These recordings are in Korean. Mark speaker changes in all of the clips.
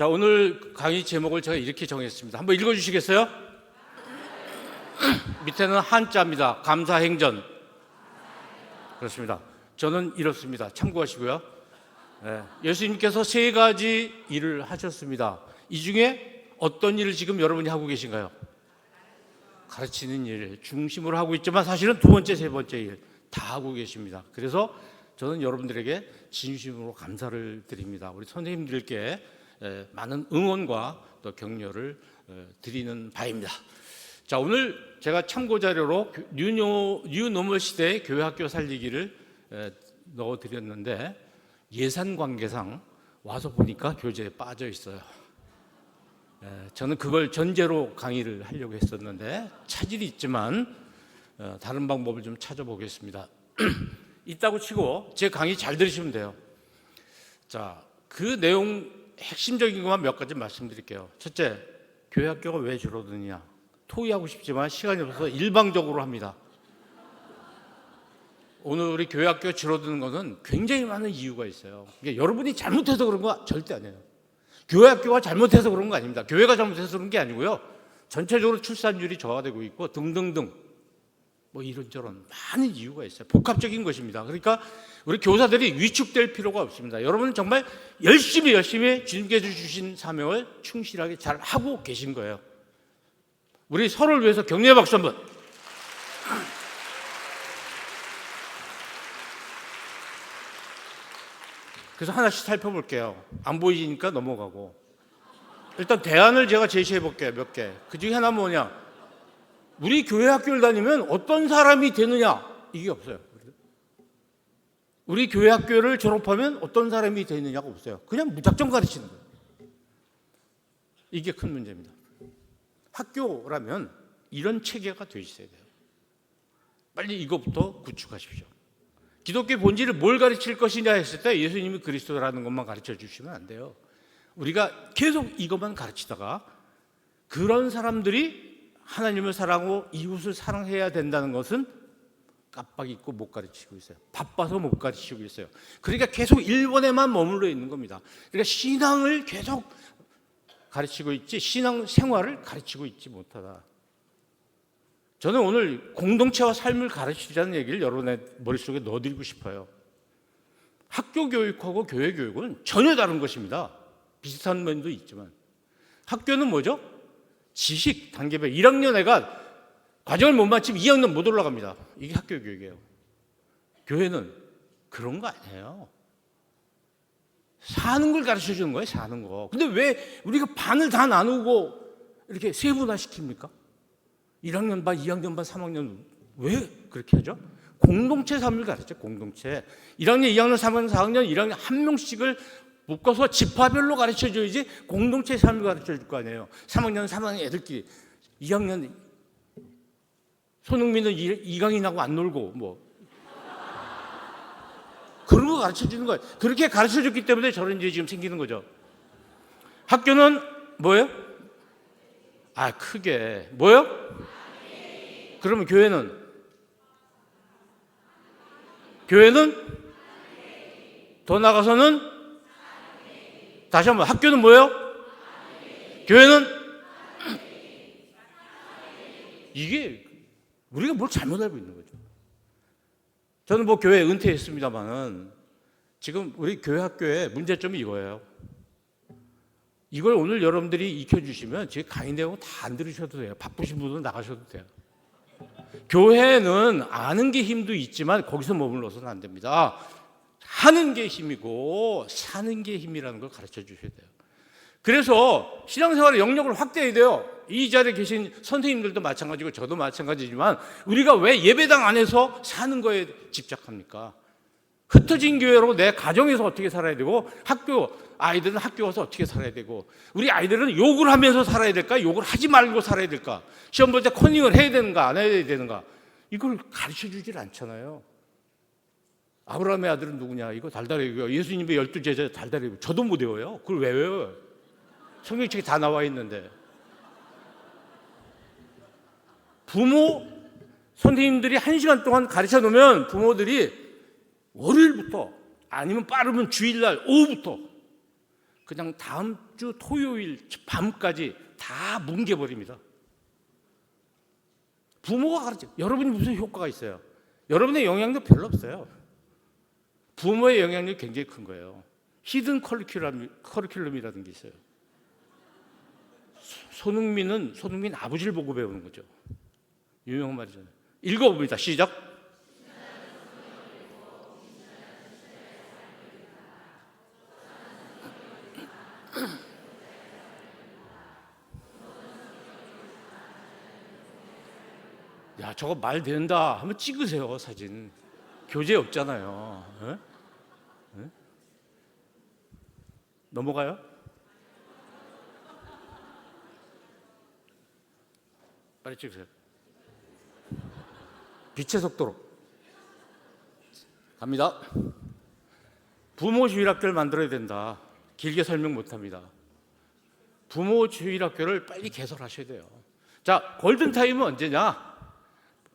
Speaker 1: 자, 오늘 강의 제목을 제가 이렇게 정했습니다. 한번 읽어주시겠어요? 밑에는 한자입니다. 감사행전. 그렇습니다. 저는 이렇습니다. 참고하시고요. 예수님께서 세 가지 일을 하셨습니다. 이 중에 어떤 일을 지금 여러분이 하고 계신가요? 가르치는 일 중심으로 하고 있지만 사실은 두 번째, 세 번째 일 다 하고 계십니다. 그래서 저는 여러분들에게 진심으로 감사를 드립니다. 우리 선생님들께 많은 응원과 또 격려를 드리는 바입니다. 자, 오늘 제가 참고 자료로 뉴노멀 시대의 교회학교 살리기를 넣어드렸는데 예산 관계상 와서 보니까 교재에 빠져 있어요. 저는 그걸 전제로 강의를 하려고 했었는데 차질이 있지만 다른 방법을 좀 찾아보겠습니다. 있다고 치고 제 강의 잘 들으시면 돼요. 자, 그 내용 핵심적인 것만 몇 가지 말씀드릴게요. 첫째, 교회학교가 왜 줄어드느냐. 토의하고 싶지만 시간이 없어서 일방적으로 합니다. 오늘 우리 교회학교가 줄어드는 것은 굉장히 많은 이유가 있어요. 그러니까 여러분이 잘못해서 그런 거 절대 아니에요. 교회학교가 잘못해서 그런 거 아닙니다. 교회가 잘못해서 그런 게 아니고요. 전체적으로 출산율이 저하되고 있고 등등등 뭐 이런저런 많은 이유가 있어요. 복합적인 것입니다. 그러니까 우리 교사들이 위축될 필요가 없습니다. 여러분은 정말 열심히 주님께서 주신 사명을 충실하게 잘 하고 계신 거예요. 우리 서로를 위해서 격려의 박수 한번. 그래서 하나씩 살펴볼게요. 안 보이니까 넘어가고. 일단 대안을 제가 제시해 볼게요. 몇 개. 그 중에 하나는 뭐냐. 우리 교회 학교를 다니면 어떤 사람이 되느냐. 이게 없어요. 우리 교회 학교를 졸업하면 어떤 사람이 되느냐가 없어요. 그냥 무작정 가르치는 거예요. 이게 큰 문제입니다. 학교라면 이런 체계가 돼 있어야 돼요. 빨리 이것부터 구축하십시오. 기독교의 본질을 뭘 가르칠 것이냐 했을 때 예수님이 그리스도라는 것만 가르쳐 주시면 안 돼요. 우리가 계속 이것만 가르치다가 그런 사람들이 하나님을 사랑하고 이웃을 사랑해야 된다는 것은 깜빡 잊고 못 가르치고 있어요. 바빠서 못 가르치고 있어요. 그러니까 계속 일본에만 머물러 있는 겁니다. 그러니까 신앙을 계속 가르치고 있지 신앙 생활을 가르치고 있지 못하다. 저는 오늘 공동체와 삶을 가르치자는 얘기를 여러분의 머릿속에 넣어드리고 싶어요. 학교 교육하고 교회 교육은 전혀 다른 것입니다. 비슷한 면도 있지만 학교는 뭐죠? 지식 단계별 1학년 애가 과정을 못 마치면 2학년 못 올라갑니다. 이게 학교 교육이에요. 교회는 그런 거 아니에요. 사는 걸 가르쳐 주는 거예요. 사는 거. 근데 왜 우리가 반을 다 나누고 이렇게 세분화 시킵니까? 1학년 반, 2학년 반, 3학년 왜 그렇게 하죠? 공동체 삶을 가르쳐. 공동체 1학년, 2학년, 3학년, 4학년, 1학년 한 명씩을 묶어서 지파별로 가르쳐줘야지 공동체 삶을 가르쳐줄 거 아니에요. 3학년, 3학년 애들끼리 2학년 손흥민은 이강인하고 안 놀고 뭐 그런 거 가르쳐주는 거예요. 그렇게 가르쳐줬기 때문에 저런 일이 지금 생기는 거죠. 학교는 뭐예요? 크게 뭐예요? 그러면 교회는 더 나가서는 다시 한번 학교는 뭐예요? 교회는 이게 우리가 뭘 잘못 알고 있는 거죠. 저는 뭐 교회 은퇴했습니다만은 지금 우리 교회 학교의 문제점이 이거예요. 이걸 오늘 여러분들이 익혀주시면 제 강의 내용 다 안 들으셔도 돼요. 바쁘신 분들은 나가셔도 돼요. 교회는 아는 게 힘도 있지만 거기서 머물러서는 안 됩니다. 하는 게 힘이고 사는 게 힘이라는 걸 가르쳐 주셔야 돼요. 그래서 신앙생활의 영역을 확대해야 돼요. 이 자리에 계신 선생님들도 마찬가지고 저도 마찬가지지만 우리가 왜 예배당 안에서 사는 거에 집착합니까? 흩어진 교회로 내 가정에서 어떻게 살아야 되고 아이들은 학교 가서 어떻게 살아야 되고 우리 아이들은 욕을 하면서 살아야 될까? 욕을 하지 말고 살아야 될까? 시험 볼 때 커닝을 해야 되는가 안 해야 되는가? 이걸 가르쳐 주질 않잖아요. 아브라함의 아들은 누구냐? 이거 달달이고요. 예수님의 12제자 달달이고 저도 못 외워요. 그걸 왜 외워요? 성경책에 다 나와 있는데. 부모 선생님들이 1시간 동안 가르쳐 놓으면 부모들이 월요일부터 아니면 빠르면 주일날 오후부터 그냥 다음 주 토요일 밤까지 다 뭉개버립니다. 부모가 가르쳐. 여러분이 무슨 효과가 있어요? 여러분의 영향력 별로 없어요. 부모의 영향력이 굉장히 큰 거예요. 히든 커리큘럼이라는 게 있어요. 손흥민 아버지를 보고 배우는 거죠. 유명한 말이잖아요. 읽어봅니다. 시작. 야, 저거 말 된다 하면 찍으세요, 사진. 교재 없잖아요. 에? 에? 넘어가요? 빨리 찍으세요. 빛의 속도로 갑니다. 부모 주일학교를 만들어야 된다. 길게 설명 못합니다. 부모 주일학교를 빨리 개설하셔야 돼요. 자, 골든타임은 언제냐?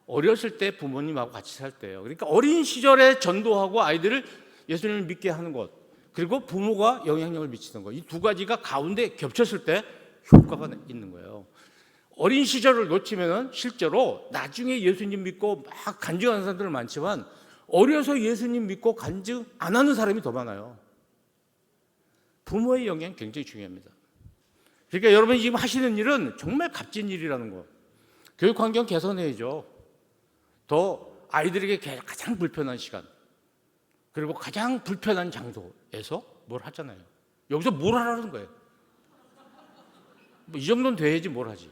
Speaker 1: 어렸을 때 부모님하고 같이 살 때예요. 그러니까 어린 시절에 전도하고 아이들을 예수님을 믿게 하는 것, 그리고 부모가 영향력을 미치는 것, 이 두 가지가 가운데 겹쳤을 때 효과가 있는 거예요. 어린 시절을 놓치면 실제로 나중에 예수님 믿고 막 간증하는 사람들은 많지만 어려서 예수님 믿고 간증 안 하는 사람이 더 많아요. 부모의 영향이 굉장히 중요합니다. 그러니까 여러분이 지금 하시는 일은 정말 값진 일이라는 거. 교육 환경 개선해야죠. 더 아이들에게 가장 불편한 시간, 그리고 가장 불편한 장소에서 뭘 하잖아요. 여기서 뭘 하라는 거예요. 뭐 이 정도는 돼야지 뭘 하지.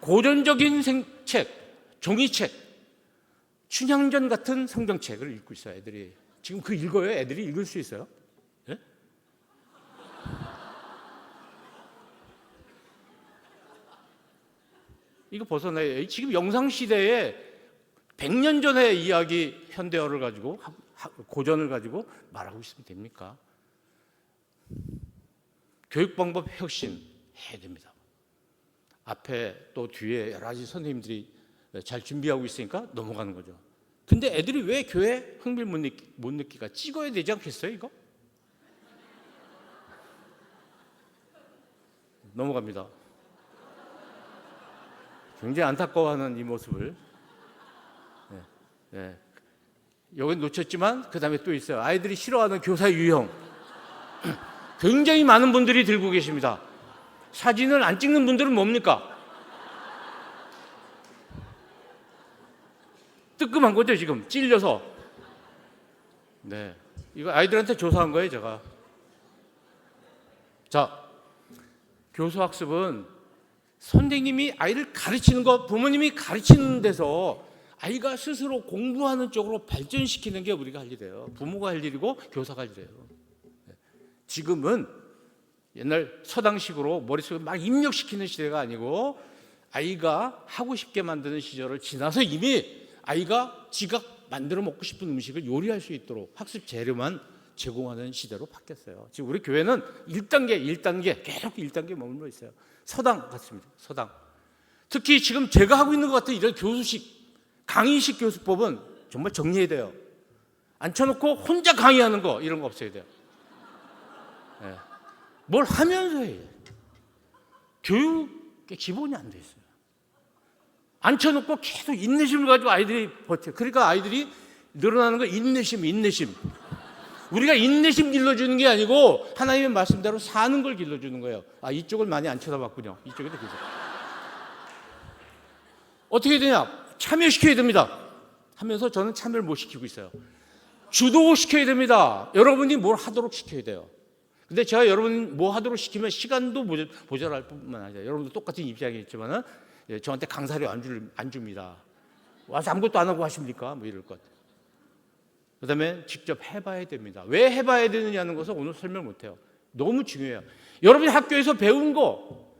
Speaker 1: 고전적인 책, 종이책, 춘향전 같은 성경책을 읽고 있어요. 애들이 지금 그 읽어요? 애들이 읽을 수 있어요? 예? 이거 벗어나요. 지금 영상 시대에 100년 전의 이야기, 현대어를 가지고 고전을 가지고 말하고 있으면 됩니까? 교육 방법 혁신 해야 됩니다. 앞에 또 뒤에 여러 가지 선생님들이 잘 준비하고 있으니까 넘어가는 거죠. 근데 애들이 왜 교회 흥미를 못 느끼까? 찍어야 되지 않겠어요, 이거? 넘어갑니다. 굉장히 안타까워하는 이 모습을. 네. 여기 놓쳤지만 그 다음에 또 있어요. 아이들이 싫어하는 교사 유형. 굉장히 많은 분들이 들고 계십니다. 사진을 안 찍는 분들은 뭡니까? 뜨끔한 거죠, 지금. 찔려서. 네. 이거 아이들한테 조사한 거예요, 제가. 자, 교수학습은 선생님이 아이를 가르치는 것, 부모님이 가르치는 데서 아이가 스스로 공부하는 쪽으로 발전시키는 게 우리가 할 일이에요. 부모가 할 일이고 교사가 할 일이에요. 지금은 옛날 서당식으로 머릿속에 막 입력시키는 시대가 아니고 아이가 하고 싶게 만드는 시절을 지나서 이미 아이가 지가 만들어 먹고 싶은 음식을 요리할 수 있도록 학습 재료만 제공하는 시대로 바뀌었어요. 지금 우리 교회는 1단계 계속 1단계 머물러 있어요. 서당 같습니다. 서당. 특히 지금 제가 하고 있는 것 같은 이런 교수식, 강의식 교수법은 정말 정리해야 돼요. 앉혀놓고 혼자 강의하는 거 이런 거 없어야 돼요. 네. 뭘 하면서 해요. 교육의 기본이 안 돼 있어요. 앉혀놓고 계속 인내심을 가지고 아이들이 버텨요. 그러니까 아이들이 늘어나는 거 인내심. 우리가 인내심 길러주는 게 아니고 하나님의 말씀대로 사는 걸 길러주는 거예요. 아, 이쪽을 많이 안 쳐다봤군요. 이쪽에도 계속. 어떻게 되냐? 참여시켜야 됩니다. 하면서 저는 참여를 못 시키고 있어요. 주도시켜야 됩니다. 여러분이 뭘 하도록 시켜야 돼요. 근데 제가 여러분 뭐 하도록 시키면 시간도 모자랄 뿐만 아니라 여러분도 똑같은 입장이겠지만 저한테 강사료 안 줍니다. 와서 아무것도 안 하고 하십니까? 뭐 이럴 것 같아요. 그 다음에 직접 해봐야 됩니다. 왜 해봐야 되느냐는 것은 오늘 설명 못해요. 너무 중요해요. 여러분이 학교에서 배운 거,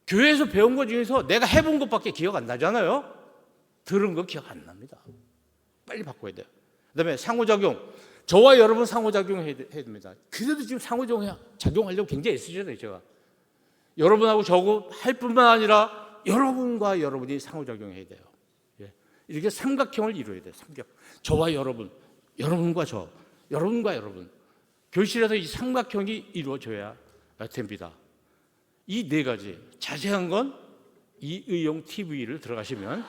Speaker 1: 교회에서 배운 거 중에서 내가 해본 것밖에 기억 안 나잖아요. 들은 거 기억 안 납니다. 빨리 바꿔야 돼요. 그 다음에 상호작용. 저와 여러분 상호작용해야 됩니다. 그래도 지금 상호작용하려고 굉장히 애쓰잖아요, 제가. 여러분하고 저하고 할 뿐만 아니라 여러분과 여러분이 상호작용해야 돼요. 이렇게 삼각형을 이루어야 돼요. 삼각. 저와 여러분, 여러분과 저, 여러분과 여러분. 교실에서 이 삼각형이 이루어져야 됩니다. 이 네 가지, 자세한 건 이의용 TV를 들어가시면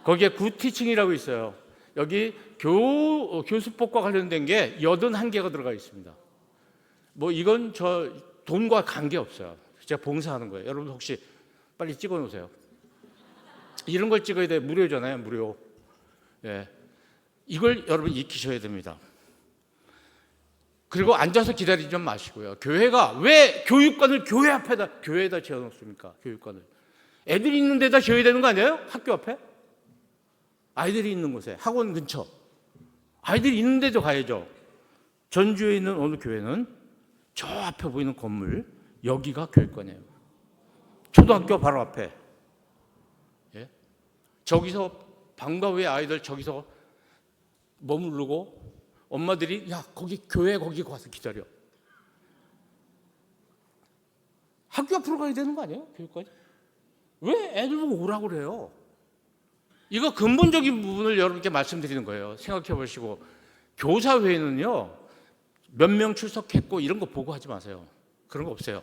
Speaker 1: 거기에 굿티칭이라고 있어요. 여기 교수법과 관련된 게 81개가 들어가 있습니다. 뭐 이건 저 돈과 관계없어요. 제가 봉사하는 거예요. 여러분 혹시 빨리 찍어 놓으세요. 이런 걸 찍어야 돼. 무료잖아요. 무료. 예. 이걸 여러분 익히셔야 됩니다. 그리고 앉아서 기다리지 마시고요. 교회가 왜 교육관을 교회에다 지어놓습니까? 교육관을. 애들이 있는 데다 지어야 되는 거 아니에요? 학교 앞에? 아이들이 있는 곳에, 학원 근처. 아이들이 있는 데도 가야죠. 전주에 있는 어느 교회는 저 앞에 보이는 건물, 여기가 교육관이에요. 초등학교 바로 앞에. 예? 저기서 방과 후에 아이들 저기서 머무르고 엄마들이 야 거기 교회 거기 가서 기다려. 학교 앞으로 가야 되는 거 아니에요? 교육까지? 왜 애들 보고 오라고 그래요? 이거 근본적인 부분을 여러분께 말씀드리는 거예요. 생각해 보시고 교사회는요 몇 명 출석했고 이런 거 보고 하지 마세요. 그런 거 없어요.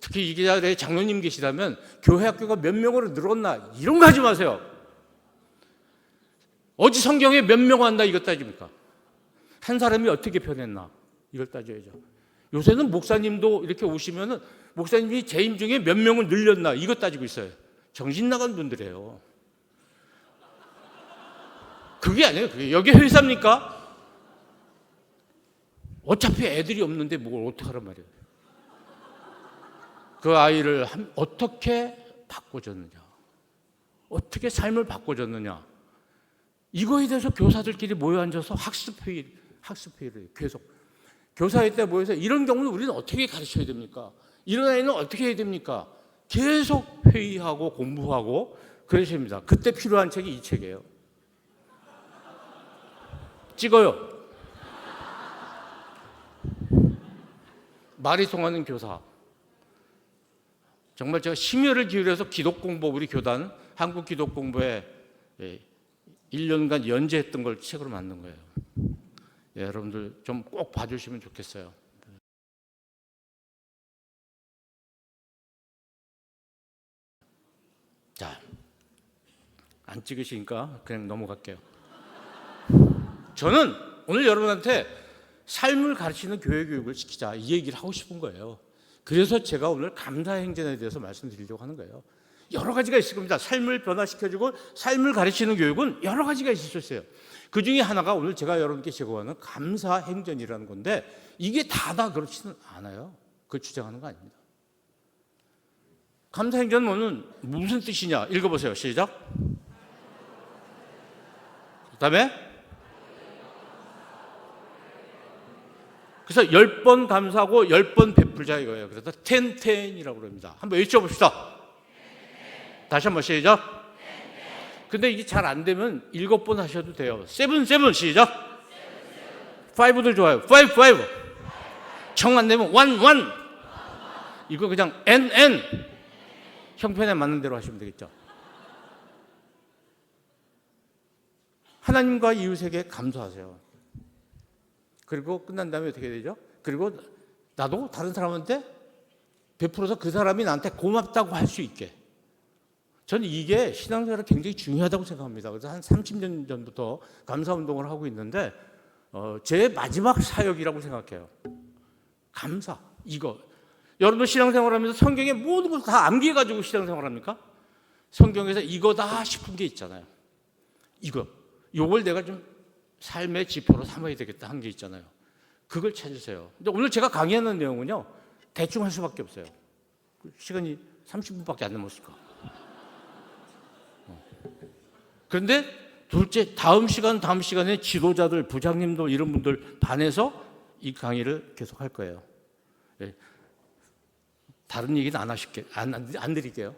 Speaker 1: 특히 이 기자들의 장로님 계시다면 교회 학교가 몇 명으로 늘었나 이런 거 하지 마세요. 어디 성경에 몇 명 왔나 이거 따집니까? 한 사람이 어떻게 변했나 이걸 따져야죠. 요새는 목사님도 이렇게 오시면은 목사님이 재임 중에 몇 명을 늘렸나 이거 따지고 있어요. 정신 나간 분들이에요. 그게 아니에요. 그게 여기 회사입니까? 어차피 애들이 없는데 뭘 어떻게 하란 말이에요. 그 아이를 어떻게 바꿔줬느냐, 어떻게 삶을 바꿔줬느냐, 이거에 대해서 교사들끼리 모여 앉아서 학습회의를 계속 교사회 때 모여서 이런 경우는 우리는 어떻게 가르쳐야 됩니까? 이런 아이는 어떻게 해야 됩니까? 계속 회의하고 공부하고 그러셔야 됩니다. 그때 필요한 책이 이 책이에요. 찍어요. 말이 통하는 교사. 정말 제가 심혈을 기울여서 기독공부 우리 교단 한국기독공부에 1년간 연재했던 걸 책으로 만든 거예요. 예, 여러분들 좀 꼭 봐주시면 좋겠어요. 자, 안 찍으시니까 그냥 넘어갈게요. 저는 오늘 여러분한테 삶을 가르치는 교회 교육을 시키자 이 얘기를 하고 싶은 거예요. 그래서 제가 오늘 감사행전에 대해서 말씀드리려고 하는 거예요. 여러 가지가 있을 겁니다. 삶을 변화시켜주고 삶을 가르치는 교육은 여러 가지가 있을 수 있어요. 그 중에 하나가 오늘 제가 여러분께 제공하는 감사행전이라는 건데 이게 다다 그렇지는 않아요. 그걸 주장하는 거 아닙니다. 감사행전은 무슨 뜻이냐 읽어보세요. 시작. 그 다음에 그래서 10번 감사하고 10번 베풀자 이거예요. 그래서 텐텐이라고 합니다. 한번 외쳐봅시다. 다시 한번 시작. 근데 이게 잘 안 되면 7번 하셔도 돼요. 7 시작. 5도 좋아요. 5 정 안 되면 1 이거 그냥 N 형편에 맞는 대로 하시면 되겠죠. 하나님과 이웃에게 감사하세요. 그리고 끝난 다음에 어떻게 되죠? 그리고 나도 다른 사람한테 베풀어서 그 사람이 나한테 고맙다고 할 수 있게. 저는 이게 신앙생활에 굉장히 중요하다고 생각합니다. 그래서 한 30년 전부터 감사운동을 하고 있는데 제 마지막 사역이라고 생각해요. 감사, 이거. 여러분 신앙생활하면서 성경의 모든 것을 다 암기해가지고 신앙생활합니까? 성경에서 이거다 싶은 게 있잖아요. 요걸 내가 좀 삶의 지표로 삼아야 되겠다 한 게 있잖아요. 그걸 찾으세요. 근데 오늘 제가 강의하는 내용은요 대충 할 수밖에 없어요. 시간이 30분밖에 안 남았을까. 그런데 둘째 다음 시간에 지도자들, 부장님들 이런 분들 반해서 이 강의를 계속 할 거예요. 다른 얘기는 안 드릴게요.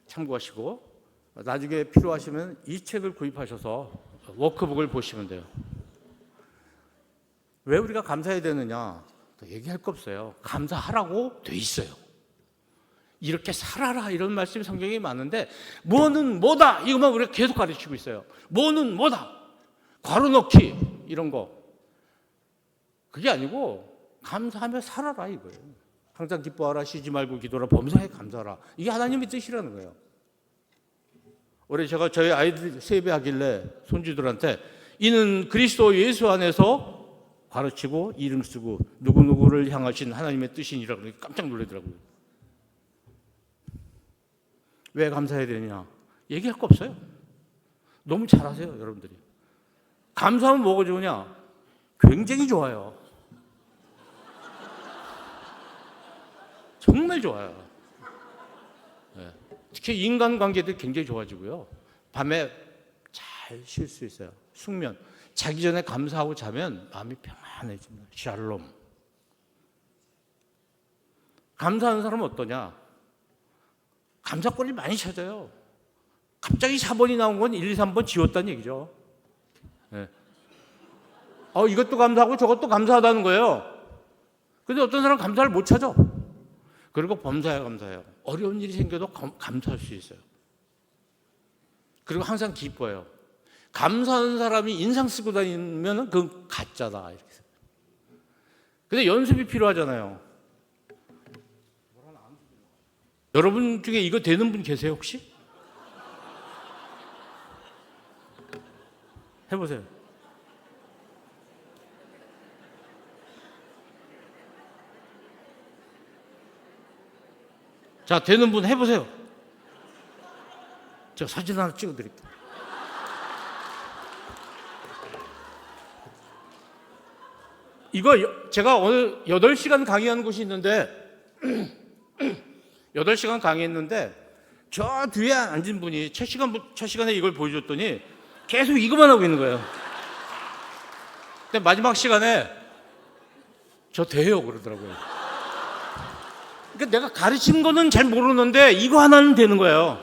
Speaker 1: 참고하시고 나중에 필요하시면 이 책을 구입하셔서 워크북을 보시면 돼요. 왜 우리가 감사해야 되느냐? 얘기할 거 없어요. 감사하라고 돼 있어요. 이렇게 살아라 이런 말씀이 성경에 많은데 뭐는 뭐다 이것만 우리가 계속 가르치고 있어요. 뭐는 뭐다 괄호 넣기 이런 거 그게 아니고 감사하며 살아라 이거예요. 항상 기뻐하라, 쉬지 말고 기도하라, 범사에 감사하라. 이게 하나님의 뜻이라는 거예요. 올해 제가 저희 아이들 세배하길래 손주들한테 이는 그리스도 예수 안에서 가르치고 이름 쓰고 누구누구를 향하신 하나님의 뜻이니라 그러니까 깜짝 놀라더라고요. 왜 감사해야 되냐? 얘기할 거 없어요. 너무 잘하세요, 여러분들이. 감사하면 뭐가 좋으냐? 굉장히 좋아요. 정말 좋아요. 네. 특히 인간관계도 굉장히 좋아지고요. 밤에 잘 쉴 수 있어요. 숙면. 자기 전에 감사하고 자면 마음이 평안해집니다. 샬롬. 감사하는 사람은 어떠냐? 감사거리 많이 찾아요. 갑자기 4번이 나온 건 1, 2, 3번 지웠다는 얘기죠. 네. 이것도 감사하고 저것도 감사하다는 거예요. 근데 어떤 사람은 감사를 못 찾아. 그리고 범사에 감사해요. 어려운 일이 생겨도 감사할 수 있어요. 그리고 항상 기뻐요. 감사하는 사람이 인상 쓰고 다니면 그건 가짜다. 이렇게. 근데 연습이 필요하잖아요. 여러분 중에 이거 되는 분 계세요, 혹시? 해보세요. 자, 되는 분 해보세요. 제가 사진 하나 찍어드릴게요. 이거 제가 오늘 8시간 강의하는 곳이 있는데 8시간 강의했는데 저 뒤에 앉은 분이 첫 시간에 이걸 보여줬더니 계속 이것만 하고 있는 거예요. 근데 마지막 시간에 저 돼요 그러더라고요. 그러니까 내가 가르치는 거는 잘 모르는데 이거 하나는 되는 거예요.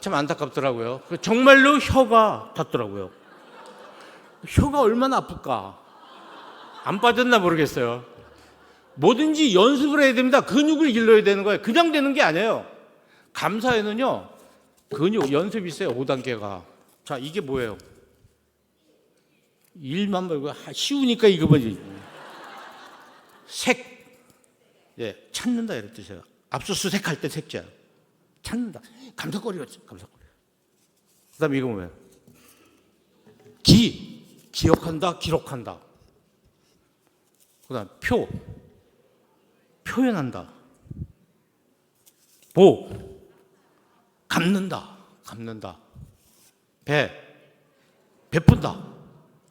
Speaker 1: 참 안타깝더라고요. 정말로 혀가 닿더라고요. 혀가 얼마나 아플까? 안 빠졌나 모르겠어요. 뭐든지 연습을 해야 됩니다. 근육을 길러야 되는 거예요. 그냥 되는 게 아니에요. 감사에는요, 근육 연습이 있어요. 5단계가. 자, 이게 뭐예요? 일만 말고 쉬우니까 이거 뭐지? 색. 예, 찾는다 이런 뜻이에요. 압수수색 할 때 색자. 찾는다. 감사거리였지, 감사거리. 그 다음에 이거 뭐예요? 기억한다, 기록한다. 그 다음 표현한다. 갚는다. 베푼다.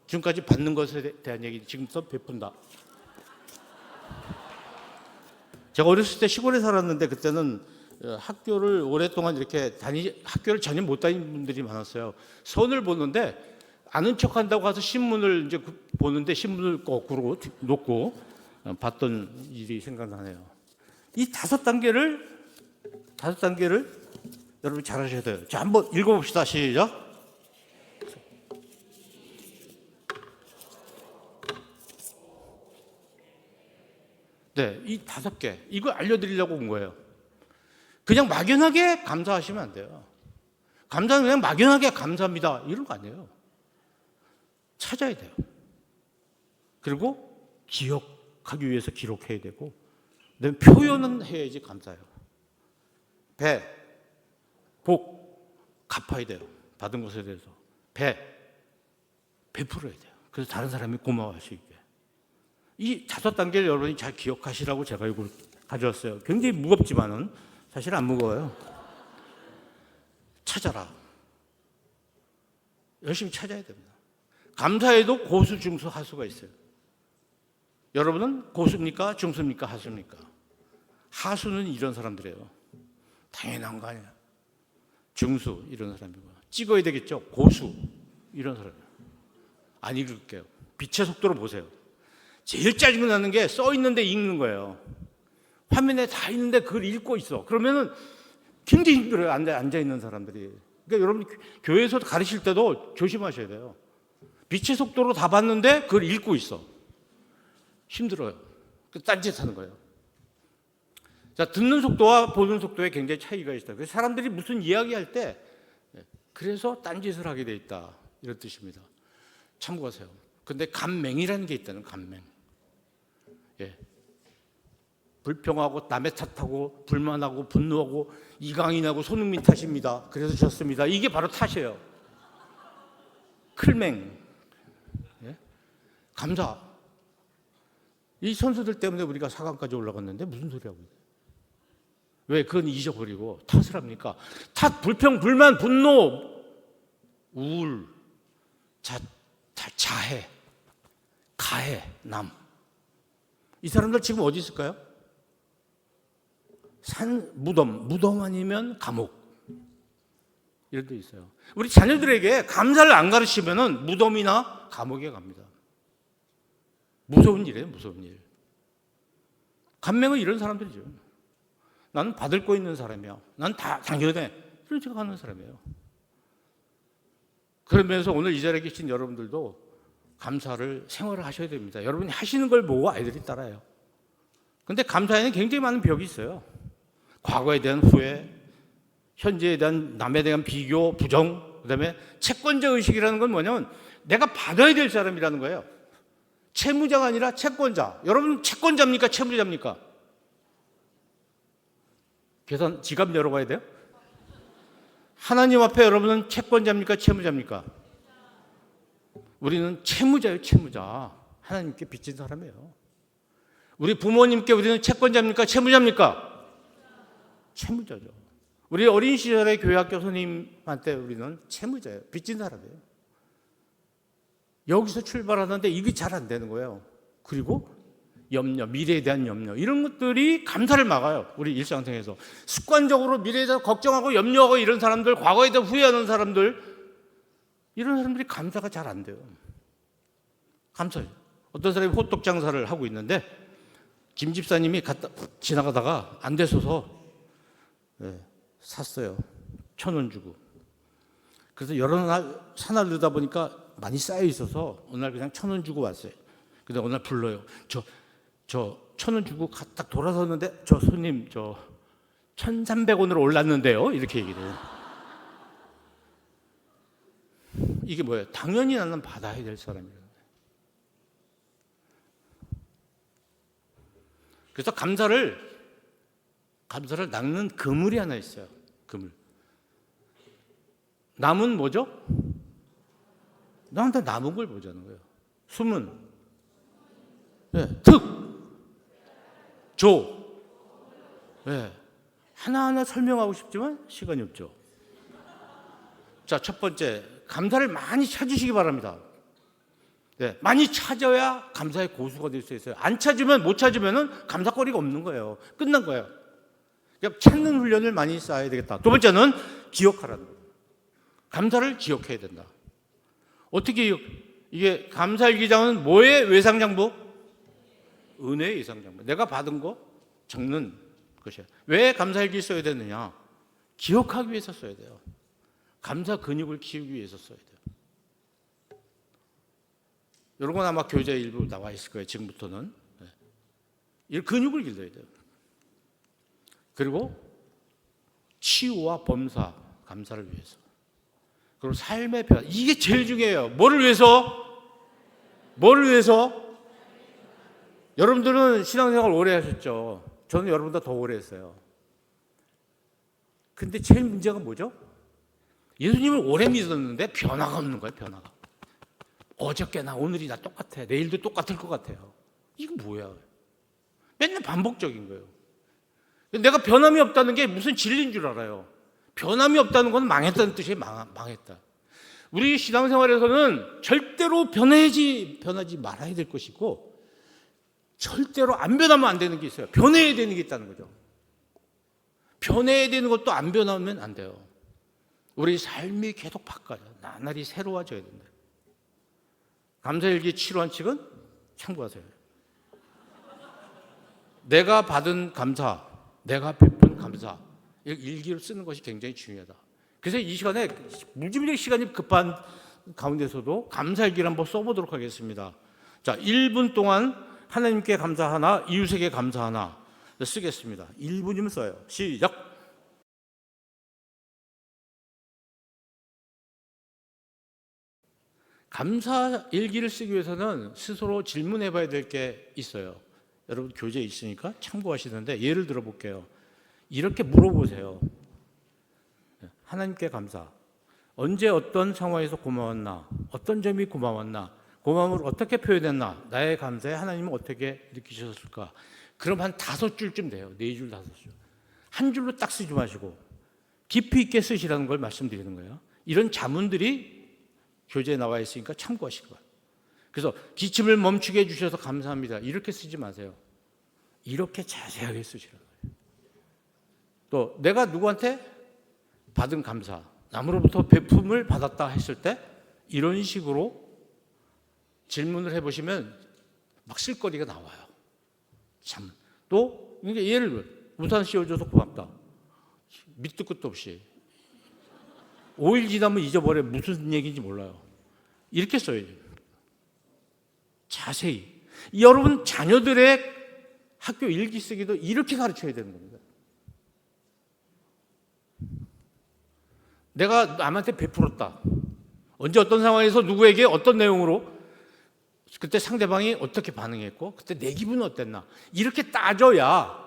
Speaker 1: 지금까지 받는 것에 대한 얘기, 지금부터 베푼다. 제가 어렸을 때 시골에 살았는데 그때는 학교를 오랫동안 이렇게 학교를 전혀 못 다니는 분들이 많았어요. 선을 보는데 아는 척 한다고 가서 신문을 이제 보는데 신문을 거꾸로 놓고 봤던 일이 생각나네요. 이 5단계를 여러분 잘 하셔야 돼요. 자, 한번 읽어봅시다. 시작. 네, 이 5개 이거 알려드리려고 온 거예요. 그냥 막연하게 감사하시면 안 돼요. 감사는 그냥 막연하게 감사합니다 이런 거 아니에요. 찾아야 돼요. 그리고 기억하기 위해서 기록해야 되고, 그다음에 표현은 해야지 감사해요. 갚아야 돼요. 받은 것에 대해서. 베풀어야 돼요. 그래서 다른 사람이 고마워할 수 있게. 이 5단계를 여러분이 잘 기억하시라고 제가 이걸 가져왔어요. 굉장히 무겁지만은 사실 안 무거워요. 찾아라. 열심히 찾아야 됩니다. 감사에도 고수, 중수, 하수가 있어요. 여러분은 고수입니까? 중수입니까? 하수입니까? 하수는 이런 사람들이에요. 당연한 거 아니야. 중수 이런 사람이고, 찍어야 되겠죠. 고수 이런 사람이에요. 안 읽을게요. 빛의 속도로 보세요. 제일 짜증나는 게 써 있는데 읽는 거예요. 화면에 다 있는데 그걸 읽고 있어. 그러면은 굉장히 힘들어요. 앉아 있는 사람들이. 그러니까 여러분 교회에서 가르칠 때도 조심하셔야 돼요. 빛의 속도로 다 봤는데 그걸 읽고 있어. 힘들어요. 딴짓하는 거예요. 자, 듣는 속도와 보는 속도에 굉장히 차이가 있어요. 그래서 사람들이 무슨 이야기할 때 그래서 딴짓을 하게 돼 있다 이런 뜻입니다. 참고하세요. 근데 감맹이라는 게 있다는, 감맹. 예. 불평하고 남의 탓하고 불만하고 분노하고 이강인하고 손흥민 탓입니다. 그래서 졌습니다. 이게 바로 탓이에요. 클맹. 예? 감사. 이 선수들 때문에 우리가 4강까지 올라갔는데 무슨 소리 하고 있어요? 왜 그건 잊어버리고 탓을 합니까? 탓, 불평, 불만, 분노, 우울, 자해, 가해, 남. 이 사람들 지금 어디 있을까요? 무덤 아니면 감옥. 이런 데 있어요. 우리 자녀들에게 감사를 안 가르치면은 무덤이나 감옥에 갑니다. 무서운 일이에요, 무서운 일. 간맹은 이런 사람들이죠. 나는 받을 거 있는 사람이야. 난 다 당연해. 이런 생각하는 사람이에요. 그러면서 오늘 이 자리에 계신 여러분들도 감사를 생활을 하셔야 됩니다. 여러분이 하시는 걸 보고 아이들이 따라요. 근데 감사에는 굉장히 많은 벽이 있어요. 과거에 대한 후회, 현재에 대한 남에 대한 비교, 부정, 그다음에 채권자 의식이라는 건 뭐냐면 내가 받아야 될 사람이라는 거예요. 채무자가 아니라 채권자. 여러분 채권자입니까? 채무자입니까? 계산 지갑 열어봐야 돼요? 하나님 앞에 여러분은 채권자입니까? 채무자입니까? 우리는 채무자예요, 채무자. 하나님께 빚진 사람이에요. 우리 부모님께 우리는 채권자입니까? 채무자입니까? 채무자죠. 우리 어린 시절에 교회학교 선생님한테 우리는 채무자예요. 빚진 사람이에요. 여기서 출발하는데 이게 잘 안 되는 거예요. 그리고 염려, 미래에 대한 염려 이런 것들이 감사를 막아요. 우리 일상생활에서 습관적으로 미래에 대해서 걱정하고 염려하고 이런 사람들, 과거에 대해 후회하는 사람들, 이런 사람들이 감사가 잘 안 돼요. 감사해요. 어떤 사람이 호떡 장사를 하고 있는데 김 집사님이 지나가다가 안 돼서서 샀어요. 1,000원 주고. 그래서 여러 날 사날 넣다 보니까 많이 쌓여 있어서 어느 날 그냥 1,000원 주고 왔어요. 근데 어느 날 불러요. 저 1,000원 주고 딱 돌아섰는데 저 손님 1,300원으로 올랐는데요. 이렇게 얘기를 해요. 이게 뭐예요? 당연히 나는 받아야 될 사람이에요. 그래서 감사를 낚는 그물이 하나 있어요. 그물. 남은 뭐죠? 나한테 남은 걸 보자는 거예요. 숨은 특, 조. 하나하나 설명하고 싶지만 시간이 없죠. 자, 첫 번째, 감사를 많이 찾으시기 바랍니다. 많이 찾아야 감사의 고수가 될 수 있어요. 안 찾으면, 못 찾으면은 감사거리가 없는 거예요. 끝난 거예요. 그러니까 찾는 훈련을 많이 쌓아야 되겠다. 두 번째는 기억하라는 거예요. 감사를 기억해야 된다. 어떻게 이게 감사일기장은 뭐의 외상장부? 은혜의 외상장부. 내가 받은 거 적는 것이야. 왜 감사일기 써야 되느냐? 기억하기 위해서 써야 돼요. 감사 근육을 키우기 위해서 써야 돼요. 이런 건 아마 교재 일부 나와 있을 거예요. 지금부터는. 이 근육을 길러야 돼요. 그리고 치유와 범사, 감사를 위해서. 그리고 삶의 변화. 이게 제일 중요해요. 뭐를 위해서? 뭐를 위해서? 여러분들은 신앙생활 오래 하셨죠. 저는 여러분보다 더 오래 했어요. 근데 제일 문제가 뭐죠? 예수님을 오래 믿었는데 변화가 없는 거예요. 변화가. 어저께나 오늘이나 똑같아. 내일도 똑같을 것 같아요. 이거 뭐야? 맨날 반복적인 거예요. 내가 변함이 없다는 게 무슨 진리인 줄 알아요. 변함이 없다는 건 망했다는 뜻이에요. 망했다. 우리 신앙생활에서는 절대로 변하지 말아야 될 것이고 절대로 안 변하면 안 되는 게 있어요. 변해야 되는 게 있다는 거죠. 변해야 되는 것도 안 변하면 안 돼요. 우리 삶이 계속 바꿔요. 나날이 새로워져야 된다. 감사일기 7원칙은 참고하세요. 내가 받은 감사, 내가 베푼 감사, 일기를 쓰는 것이 굉장히 중요하다. 그래서 이 시간에 무지무지 시간이 급한 가운데서도 감사일기를 한번 써보도록 하겠습니다. 자, 1분 동안 하나님께 감사 하나, 이웃에게 감사 하나 쓰겠습니다. 1분이면 써요. 시작. 감사 일기를 쓰기 위해서는 스스로 질문해 봐야 될 게 있어요. 여러분 교재에 있으니까 참고하시는데 예를 들어 볼게요. 이렇게 물어보세요. 하나님께 감사. 언제 어떤 상황에서 고마웠나? 어떤 점이 고마웠나? 고마움을 어떻게 표현했나? 나의 감사에 하나님은 어떻게 느끼셨을까? 그럼 한 5줄쯤 돼요. 4줄, 5줄. 한 줄로 딱 쓰지 마시고 깊이 있게 쓰시라는 걸 말씀드리는 거예요. 이런 자문들이 교재에 나와 있으니까 참고하실 거예요. 그래서 기침을 멈추게 해주셔서 감사합니다. 이렇게 쓰지 마세요. 이렇게 자세하게 쓰시라는 거예요. 또 내가 누구한테 받은 감사, 남으로부터 베품을 받았다 했을 때 이런 식으로 질문을 해보시면 막 쓸거리가 나와요. 참. 또 예를 들어 우산 씌워줘서 고맙다. 밑도 끝도 없이 5일 지나면 잊어버려. 무슨 얘기인지 몰라요. 이렇게 써야죠. 자세히. 여러분 자녀들의 학교 일기 쓰기도 이렇게 가르쳐야 되는 겁니다. 내가 남한테 베풀었다. 언제 어떤 상황에서 누구에게 어떤 내용으로 그때 상대방이 어떻게 반응했고 그때 내 기분은 어땠나. 이렇게 따져야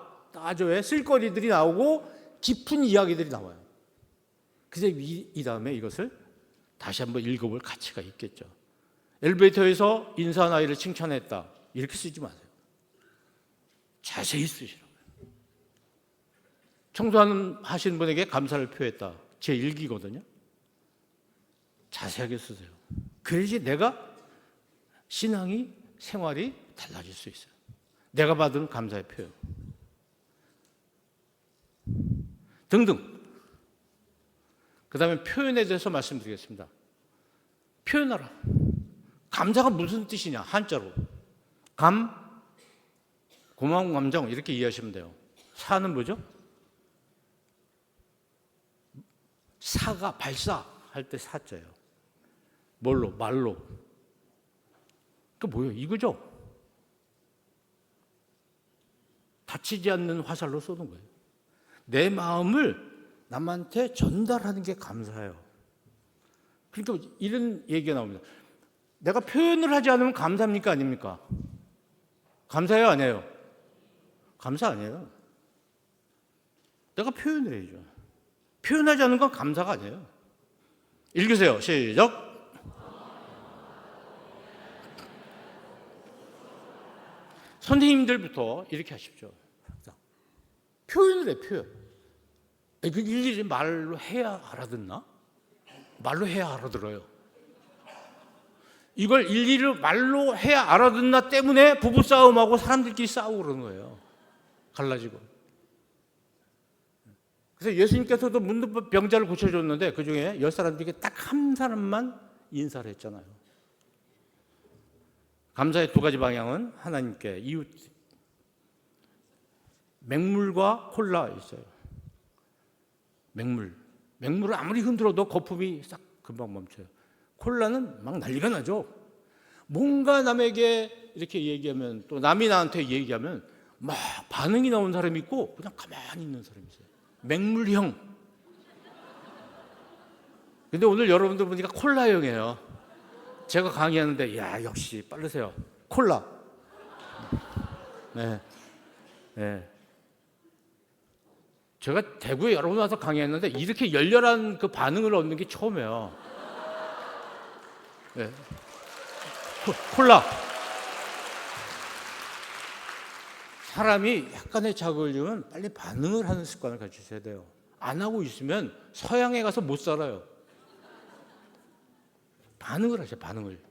Speaker 1: 쓸거리들이 나오고 깊은 이야기들이 나와요. 그래서 이 다음에 이것을 다시 한번 읽어볼 가치가 있겠죠. 엘리베이터에서 인사한 아이를 칭찬했다. 이렇게 쓰지 마세요. 자세히 쓰시라고요. 청소하신 분에게 감사를 표했다. 제 일기거든요. 자세하게 쓰세요. 그래야지 내가 신앙이 생활이 달라질 수 있어요. 내가 받은 감사의 표현 등등. 그 다음에 표현에 대해서 말씀드리겠습니다. 표현하라. 감사가 무슨 뜻이냐? 한자로 고마운 감정 이렇게 이해하시면 돼요. 사는 뭐죠? 사가 발사할 때 사자예요. 뭘로? 말로. 그 뭐예요? 이거죠? 다치지 않는 화살로 쏘는 거예요. 내 마음을 남한테 전달하는 게 감사해요. 그러니까 이런 얘기가 나옵니다. 내가 표현을 하지 않으면 감사합니까? 아닙니까? 감사해요? 아니에요? 감사 아니에요. 내가 표현을 해야죠. 표현하지 않는 건 감사가 아니에요. 읽으세요. 시작. 선생님들부터 이렇게 하십시오. 표현을 해, 표현. 그 일일이 말로 해야 알아듣나? 말로 해야 알아들어요. 이걸 일일이 말로 해야 알아듣나 때문에 부부싸움하고 사람들끼리 싸우고 그러는 거예요. 갈라지고. 그래서 예수님께서도 문둥병자를 고쳐줬는데 그 중에 10사람들에게 딱 한 사람만 인사를 했잖아요. 감사의 2가지 방향은 하나님께, 이웃. 맹물과 콜라 있어요. 맹물을 아무리 흔들어도 거품이 싹 금방 멈춰요. 콜라는 막 난리가 나죠. 뭔가 남에게 이렇게 얘기하면 또 남이 나한테 얘기하면 막 반응이 나온 사람이 있고 그냥 가만히 있는 사람이 있어요. 맹물형. 근데 오늘 여러분들 보니까 콜라형이에요. 제가 강의하는데 야 역시 빠르세요. 콜라. 네. 제가 대구에 여러 번 와서 강의했는데 이렇게 열렬한 그 반응을 얻는 게 처음이에요. 네. 콜라. 사람이 약간의 자극을 주면 빨리 반응을 하는 습관을 가지셔야 돼요. 안 하고 있으면 서양에 가서 못 살아요. 반응을 하세요. 반응을.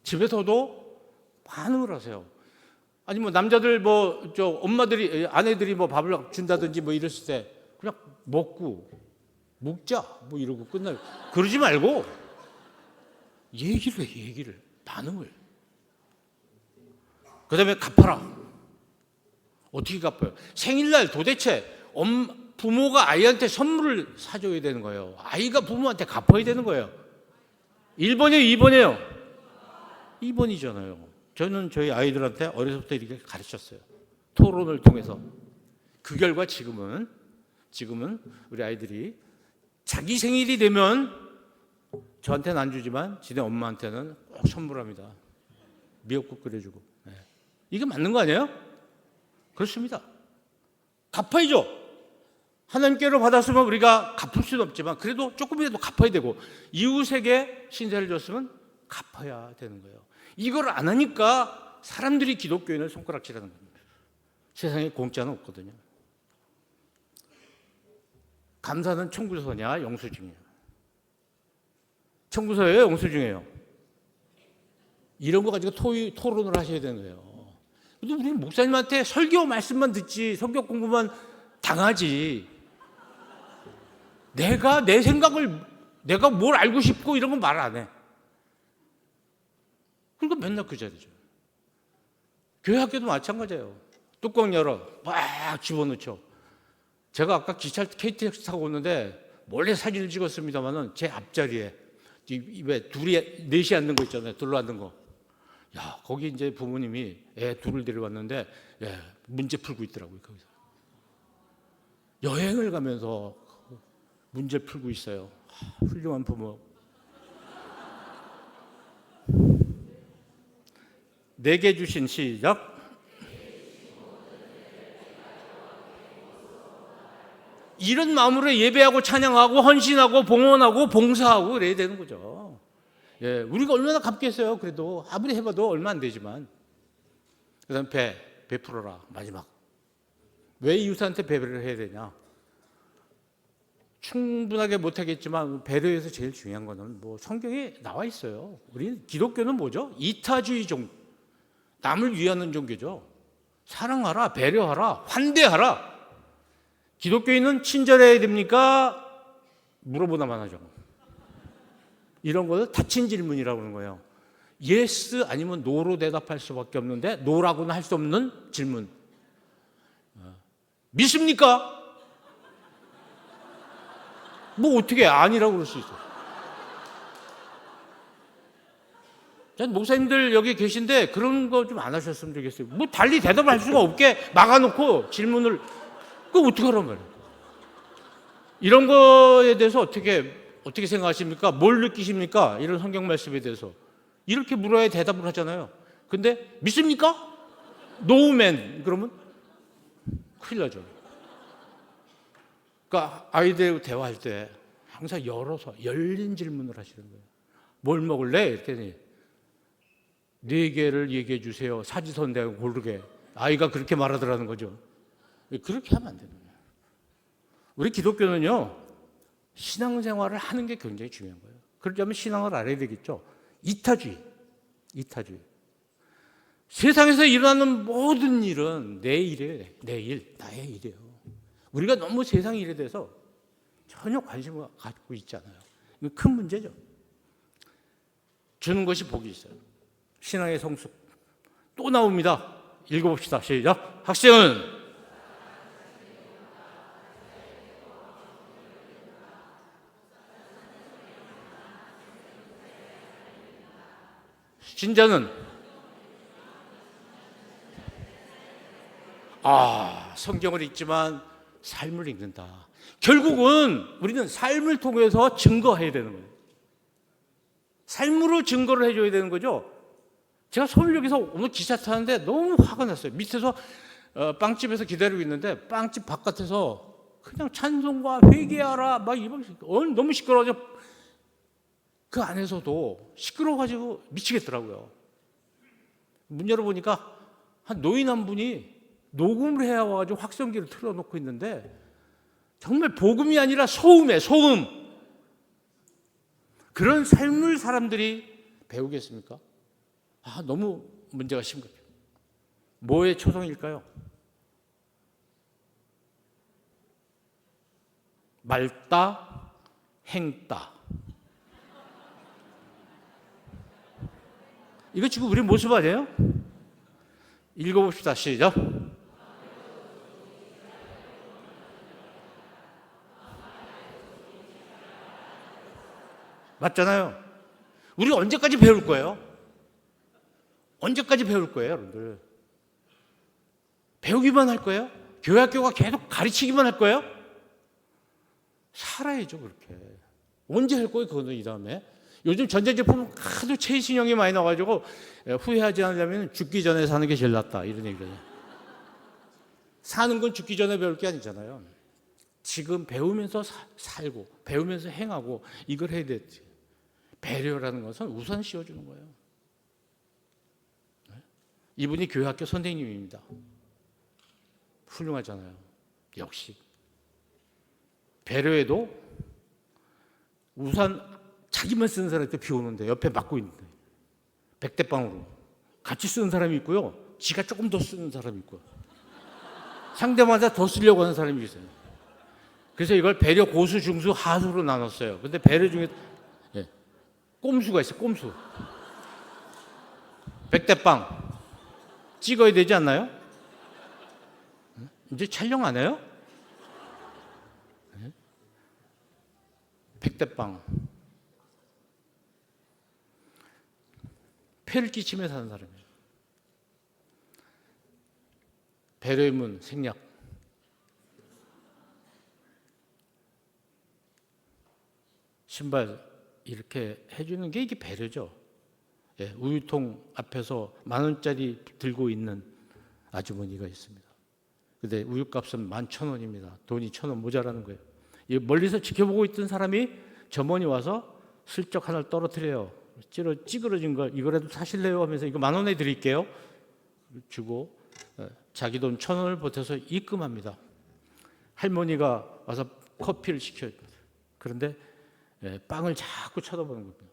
Speaker 1: 집에서도 반응을 하세요. 아니 뭐 남자들 뭐 저 엄마들이 아내들이 뭐 밥을 준다든지 뭐 이랬을 때 그냥 먹고 먹자 뭐 이러고 끝나요. 그러지 말고 얘기를 해. 얘기를. 반응을. 그다음에 갚아라. 어떻게 갚아요? 생일날 도대체 부모가 아이한테 선물을 사줘야 되는 거예요. 아이가 부모한테 갚아야 되는 거예요. 1번이에요? 2번이에요? 2번이잖아요. 저는 저희 아이들한테 어려서부터 이렇게 가르쳤어요. 토론을 통해서. 그 결과 지금은 우리 아이들이 자기 생일이 되면 저한테는 안 주지만 지네 엄마한테는 꼭 선물합니다. 미역국 끓여주고. 네. 이게 맞는 거 아니에요? 그렇습니다. 갚아야죠. 하나님께로 받았으면 우리가 갚을 수는 없지만 그래도 조금이라도 갚아야 되고, 이웃에게 신세를 졌으면 갚아야 되는 거예요. 이걸 안 하니까 사람들이 기독교인을 손가락질하는 겁니다. 세상에 공짜는 없거든요. 감사는 청구서냐 영수증이에요? 청구서예요, 영수증이에요? 이런 거 가지고 토론을 하셔야 되는 거예요. 근데 우리는 목사님한테 설교 말씀만 듣지 성경 공부만 당하지, 내가 내 생각을, 내가 뭘 알고 싶고 이런 건 말 안 해. 그러니까 맨날 그 자리죠. 교회 학교도 마찬가지예요. 뚜껑 열어 막 집어넣죠. 제가 아까 기차 KTX 타고 오는데 몰래 사진을 찍었습니다만은 제 앞자리에 왜 둘이 넷이 앉는 거 있잖아요. 둘러 앉는 거. 야, 거기 이제 부모님이 애 둘을 데려왔는데 문제 풀고 있더라고요. 거기서 여행을 가면서 문제 풀고 있어요. 훌륭한 부모. 4개 주신 시작. 이런 마음으로 예배하고 찬양하고 헌신하고 봉헌하고 봉사하고 그래야 되는 거죠. 우리가 얼마나 갚겠어요. 그래도 아무리 해봐도 얼마 안 되지만. 그다음 베풀어라. 마지막. 왜 이웃한테 배려를 해야 되냐? 충분하게 못하겠지만 배려에서 제일 중요한 거는 뭐 성경에 나와 있어요. 우리 기독교는 뭐죠? 이타주의 종교, 남을 위하는 종교죠. 사랑하라, 배려하라, 환대하라. 기독교인은 친절해야 됩니까? 물어보나만 하죠. 이런 거를 닫힌 질문이라고 하는 거예요. 예스 아니면 노로 대답할 수밖에 없는데 노라고는 할 수 없는 질문. 믿습니까? 뭐 어떻게 아니라고 그럴 수 있어요. 전 목사님들 여기 계신데 그런 거 좀 안 하셨으면 좋겠어요. 뭐 달리 대답할 수가 없게 막아놓고 질문을, 그거 어떡하란 말이에요. 이런 거에 대해서 어떻게 생각하십니까? 뭘 느끼십니까? 이런 성경 말씀에 대해서 이렇게 물어야 대답을 하잖아요. 근데 믿습니까? 노우맨 그러면 큰일 나죠. 그러니까 아이들하고 대화할 때 항상 열어서 열린 질문을 하시는 거예요. 뭘 먹을래? 이랬더니 4개를 얘기해 주세요. 사지선 내가 고르게. 아이가 그렇게 말하더라는 거죠. 그렇게 하면 안 되는 거예요. 우리 기독교는요, 신앙생활을 하는 게 굉장히 중요한 거예요. 그러려면 신앙을 알아야 되겠죠. 이타주의. 세상에서 일어나는 모든 일은 내 일이에요. 내 일, 나의 일이에요. 우리가 너무 세상 일에 대해서 전혀 관심을 갖고 있지 않아요. 이거 큰 문제죠. 주는 것이 복이 있어요. 신앙의 성숙. 또 나옵니다. 읽어봅시다. 시작. 학생은 신자는 성경을 읽지만 삶을 읽는다. 결국은 우리는 삶을 통해서 증거해야 되는 거예요. 삶으로 증거를 해줘야 되는 거죠. 제가 서울역에서 오늘 기차 타는데 너무 화가 났어요. 밑에서 빵집에서 기다리고 있는데 빵집 바깥에서 그냥 찬송과 회개하라 막 너무 시끄러워서 그 안에서도 시끄러워가지고 미치겠더라고요. 문 열어보니까 노인 한 분이 녹음을 해와가지고 확성기를 틀어놓고 있는데 정말 복음이 아니라 소음이에요. 소음. 그런 삶을 사람들이 배우겠습니까? 너무 문제가 심각해요. 뭐의 초성일까요? 말다, 행다. 이거 지금 우리 모습 아니에요? 읽어봅시다. 시작. 맞잖아요. 우리 언제까지 배울 거예요? 언제까지 배울 거예요, 여러분들? 배우기만 할 거예요? 교회 학교가 계속 가르치기만 할 거예요? 살아야죠, 그렇게. 언제 할 거예요, 그거는 이 다음에? 요즘 전자제품 하도 최신형이 많이 나와가지고 후회하지 않으려면 죽기 전에 사는 게 제일 낫다, 이런 얘기거든요. 사는 건 죽기 전에 배울 게 아니잖아요. 지금 배우면서 살고 배우면서 행하고 이걸 해야 되지. 배려라는 것은 우선 씌워주는 거예요. 이분이 교회학교 선생님입니다. 훌륭하잖아요. 역시 배려에도 우산 자기만 쓰는 사람한테 비 오는데 옆에 막고 있는데 백대빵으로 같이 쓰는 사람이 있고요. 지가 조금 더 쓰는 사람이 있고요. 상대마다 더 쓰려고 하는 사람이 있어요. 그래서 이걸 배려 고수, 중수, 하수로 나눴어요. 근데 배려 중에 꼼수가 있어요. 꼼수. 백대빵 찍어야 되지 않나요? 이제 촬영 안 해요? 백대빵. 폐를 끼치며 사는 사람이에요. 배려의 문, 생략. 신발 이렇게 해주는 게 이게 배려죠. 예, 우유통 앞에서 10,000원짜리 들고 있는 아주머니가 있습니다. 근데 우유값은 11,000원입니다. 돈이 1,000원 모자라는 거예요. 멀리서 지켜보고 있던 사람이 점원이 와서 슬쩍 하나를 떨어뜨려요. 찌그러진 걸 이거라도 사실래요 하면서 이거 10,000원에 드릴게요. 주고 자기 돈 1,000원을 보태서 입금합니다. 할머니가 와서 커피를 시켜요. 그런데 빵을 자꾸 쳐다보는 겁니다.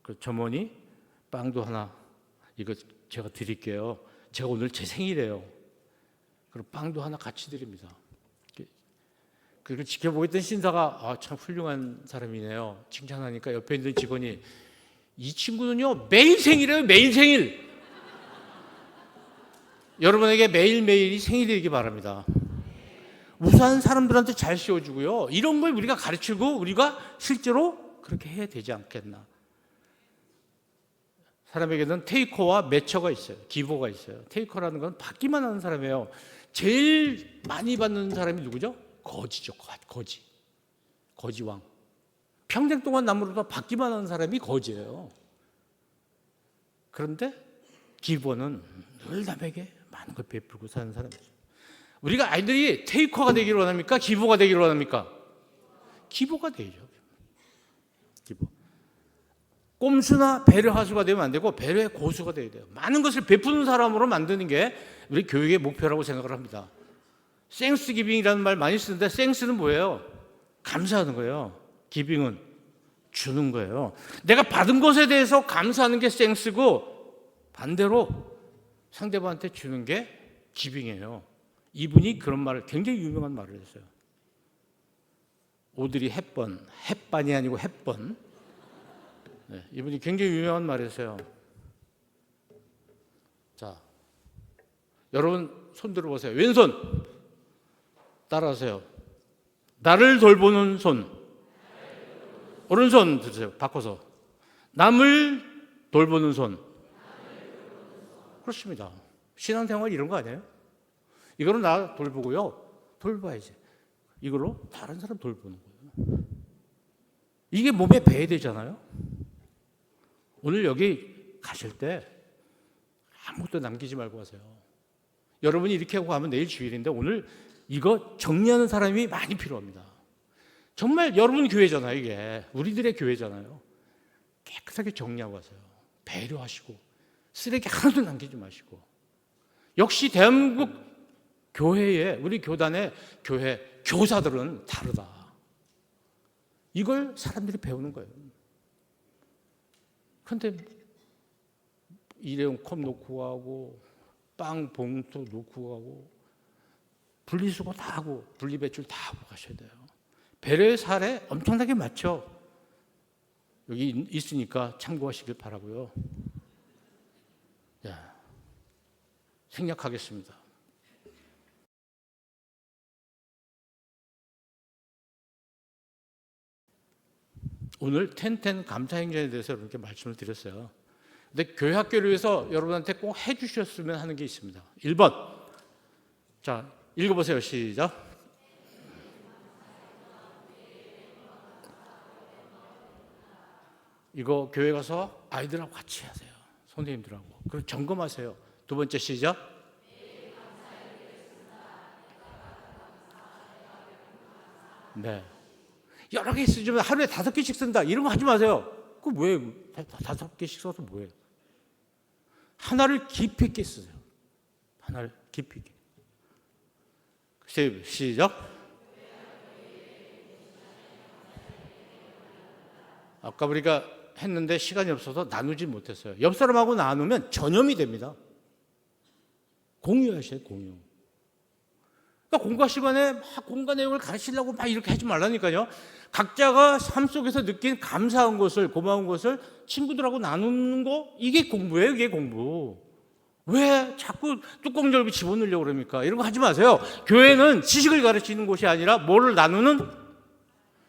Speaker 1: 그 점원이 빵도 하나 이거 제가 드릴게요. 제가 오늘 제 생일이에요. 그리고 빵도 하나 같이 드립니다. 그리고 지켜보고 있던 신사가 참 훌륭한 사람이네요. 칭찬하니까 옆에 있는 직원이 이 친구는요 매일 생일이에요. 매일 생일. 여러분에게 매일매일이 생일이기 바랍니다. 우선 사람들한테 잘 씌워주고요. 이런 걸 우리가 가르치고 우리가 실제로 그렇게 해야 되지 않겠나. 사람에게는 테이커와 매처가 있어요. 기버가 있어요. 테이커라는 건 받기만 하는 사람이에요. 제일 많이 받는 사람이 누구죠? 거지죠. 거지왕. 평생 동안 남으로부터 받기만 하는 사람이 거지예요. 그런데 기버는 늘 남에게 많은 걸 베풀고 사는 사람이죠. 우리가 아이들이 테이커가 되기를 원합니까? 기버가 되기를 원합니까? 기버가 되죠. 기버. 꼼수나 배려하수가 되면 안 되고 배려의 고수가 되어야 돼요. 많은 것을 베푸는 사람으로 만드는 게 우리 교육의 목표라고 생각을 합니다. 땡스 기빙이라는 말 많이 쓰는데 땡스는 뭐예요? 감사하는 거예요. 기빙은 주는 거예요. 내가 받은 것에 대해서 감사하는 게 땡스고 반대로 상대방한테 주는 게 기빙이에요. 이분이 그런 말을 굉장히 유명한 말을 했어요. 오드리 헵번, 햇반이 아니고 햇번. 네, 이분이 굉장히 유명한 말을 했어요. 자, 여러분 손 들어보세요. 왼손 따라하세요. 나를 돌보는 손. 오른손 드세요. 바꿔서. 남을 돌보는 손. 그렇습니다. 신앙생활 이런 거 아니에요? 이거로 나 돌보고요. 돌봐야지. 이걸로 다른 사람 돌보는 거예요. 이게 몸에 배야 되잖아요. 오늘 여기 가실 때 아무것도 남기지 말고 가세요. 여러분이 이렇게 하고 가면 내일 주일인데 오늘 이거 정리하는 사람이 많이 필요합니다. 정말 여러분 교회잖아요. 이게 우리들의 교회잖아요. 깨끗하게 정리하고 가세요. 배려하시고 쓰레기 하나도 남기지 마시고. 역시 대한민국 교회에 우리 교단의 교회 교사들은 다르다. 이걸 사람들이 배우는 거예요. 그런데 일회용 컵 놓고 가고 빵 봉투 놓고 가고 분리수거 다 하고 분리배출 다 하고 가셔야 돼요. 배려의 사례 엄청나게 많죠. 여기 있으니까 참고하시길 바라고요. 야, 생략하겠습니다. 오늘 텐텐 감사행전에 대해서 이렇게 말씀을 드렸어요. 근데 교회 학교를 위해서 여러분한테 꼭 해주셨으면 하는 게 있습니다. 1번. 자, 읽어보세요. 시작. 이거 교회 가서 아이들하고 같이 하세요. 선생님들하고. 그리고 점검하세요. 2번째 시작. 네. 여러 개 쓰지만 하루에 5개씩 쓴다. 이런 거 하지 마세요. 그거 뭐예요? 5개씩 써서 뭐예요? 하나를 깊이 있게 쓰세요. 하나를 깊이 있게. 시작. 아까 우리가 했는데 시간이 없어서 나누지 못했어요. 옆 사람하고 나누면 전염이 됩니다. 공유하셔야 공유. 그러니까 공과 시간에 막 공과 내용을 가르치려고 막 이렇게 하지 말라니까요. 각자가 삶 속에서 느낀 감사한 것을, 고마운 것을 친구들하고 나누는 거, 이게 공부예요. 이게 공부. 왜 자꾸 뚜껑 열고 집어넣으려고 그럽니까? 이런 거 하지 마세요. 교회는 지식을 가르치는 곳이 아니라 뭐를 나누는?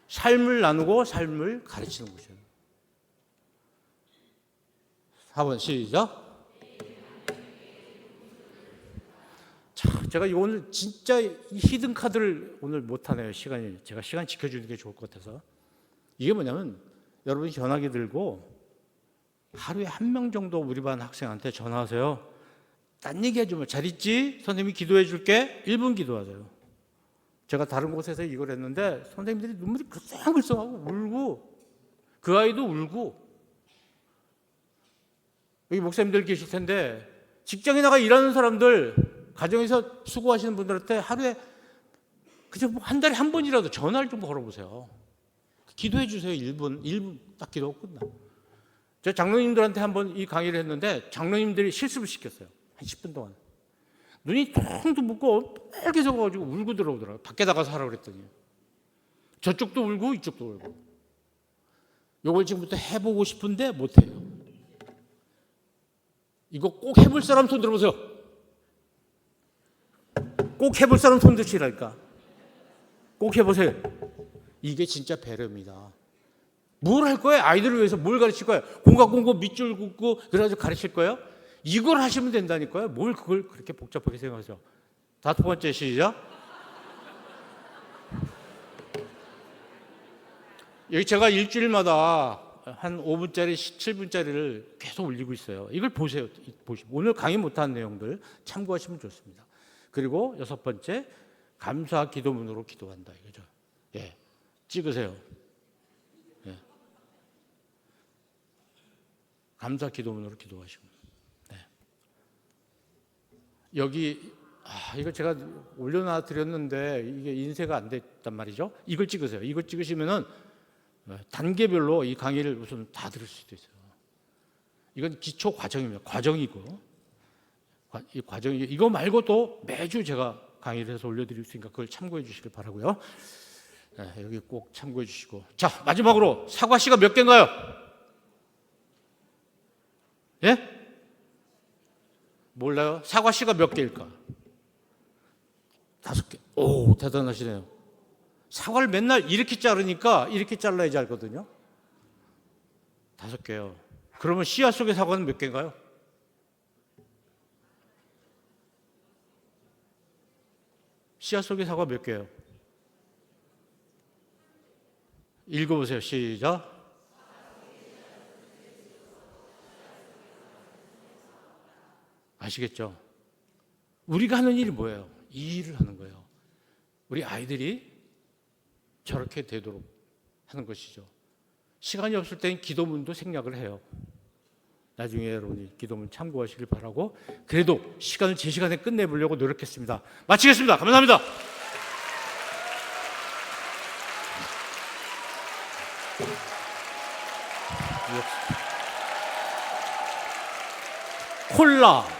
Speaker 1: 삶을 나누고 삶을 가르치는 곳이에요. 4번 시작. 자, 제가 오늘 진짜 히든 카드를 오늘 못하네요. 제가 시간 지켜주는 게 좋을 것 같아서. 이게 뭐냐면 여러분이 전화기 들고 하루에 1명 정도 우리 반 학생한테 전화하세요. 딴 얘기하지 마. 잘 있지? 선생님이 기도해 줄게. 1분 기도하세요. 제가 다른 곳에서 이걸 했는데 선생님들이 눈물이 글썽글썽하고 울고, 그 아이도 울고. 여기 목사님들 계실 텐데 직장에 나가 일하는 사람들, 가정에서 수고하시는 분들한테 하루에 그저 한 달에 한 번이라도 전화를 좀 걸어보세요. 기도해 주세요. 1분 딱 기도하고 끝나. 제가 장로님들한테 한번 이 강의를 했는데 장로님들이 실습을 시켰어요. 한 10분 동안. 눈이 텅텅 붓고 빨개져가지고 울고 들어오더라고요. 밖에 나가서 하라고 그랬더니. 저쪽도 울고 이쪽도 울고. 요걸 지금부터 해보고 싶은데 못해요. 이거 꼭 해볼 사람 손 들어보세요. 꼭 해볼 사람 손 드시라니까. 꼭 해보세요. 이게 진짜 배려입니다. 뭘 할 거예요? 아이들을 위해서 뭘 가르칠 거예요? 공각 공고 밑줄 긋고 그래가지고 가르칠 거예요? 이걸 하시면 된다니까요. 뭘 그걸 그렇게 복잡하게 생각하죠. 5번째 시작. 여기 제가 일주일마다 한 5분짜리, 7분짜리를 계속 올리고 있어요. 이걸 보세요. 오늘 강의 못한 내용들 참고하시면 좋습니다. 그리고 6번째, 감사 기도문으로 기도한다. 이거죠. 예, 찍으세요. 예. 감사 기도문으로 기도하시고. 네. 여기 이거 제가 올려놔 드렸는데 이게 인쇄가 안 됐단 말이죠. 이걸 찍으세요. 이걸 찍으시면은 단계별로 이 강의를 우선 다 들을 수도 있어요. 이건 기초 과정입니다. 과정이고, 이 과정이 이거 말고 또 매주 제가 강의를 해서 올려드릴 수 있으니까 그걸 참고해 주시길 바라고요. 네, 여기 꼭 참고해 주시고. 자, 마지막으로 사과 씨가 몇 개인가요? 예? 몰라요? 사과 씨가 몇 개일까? 5개. 오, 대단하시네요. 사과를 맨날 이렇게 자르니까 이렇게 잘라야지 알거든요. 5개요. 그러면 씨앗 속의 사과는 몇 개인가요? 씨앗 속의 사과 몇 개예요? 읽어보세요. 시작. 아시겠죠? 우리가 하는 일이 뭐예요? 이 일을 하는 거예요. 우리 아이들이 저렇게 되도록 하는 것이죠. 시간이 없을 때는 기도문도 생략을 해요. 나중에 여러분이 기도문 참고하시길 바라고, 그래도 시간을 제 시간에 끝내보려고 노력했습니다. 마치겠습니다. 감사합니다. 콜라